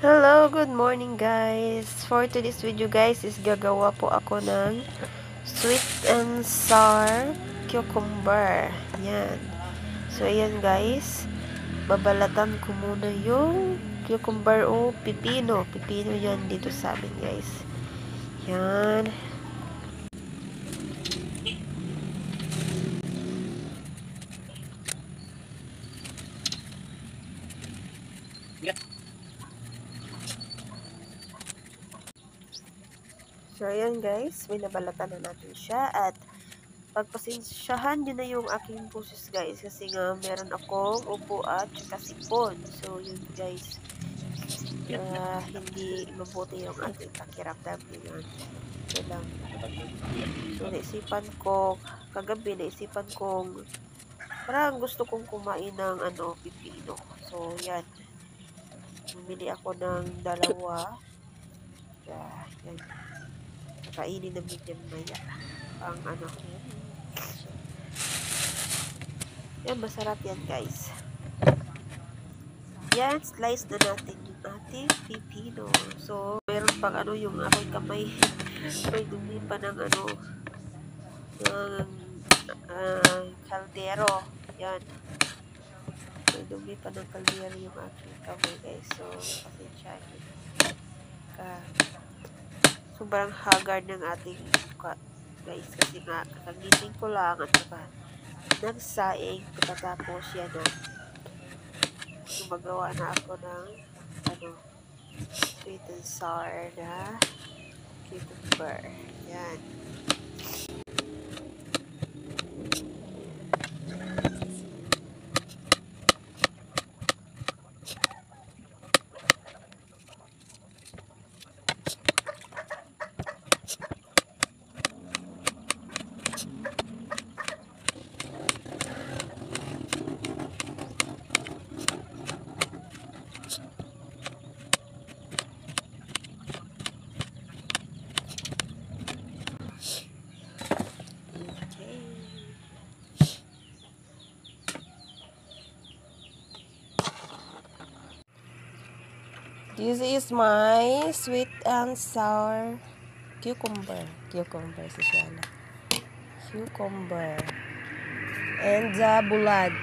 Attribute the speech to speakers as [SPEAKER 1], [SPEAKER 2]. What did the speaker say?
[SPEAKER 1] Hello, good morning guys. For today's video guys is gagawa po ako ng sweet and sour cucumber. Yan. So ayan guys, babalatan ko muna yung cucumber o pipino. Pipino yan dito sa amin guys. Yan. So ayan guys, binabalatan na natin siya at pagpasensyahan nyo na yung aking boses guys kasi nga meron akong upo at saka sipon. So yun guys, hindi mabuti yung aking pakiramdam ngayon. So lang. So naisipan ko, kagabi naisipan kong parang gusto kong kumain ng pipino. So yan. Bumili ako ng dalawa. Yan. Kainin namin yan maya. Ang yan, masarap yan guys. Yan, slice na natin yung ating pipino. So, meron pang yung aking kamay. May dumi pa ng ng kaldero. Yan. May dumi pa ng kaldero yung aking kamay guys. So, pasensya nyo. Sobrang haggard ng ating mukha guys. Kasi nga, kakagising ko lang at saka nagsaing. Pagkatapos yan gumagawa na ako ng sweet and sour na cucumber. Yan. This is my sweet and sour cucumber. Cucumber si Shana. Cucumber. And bulad.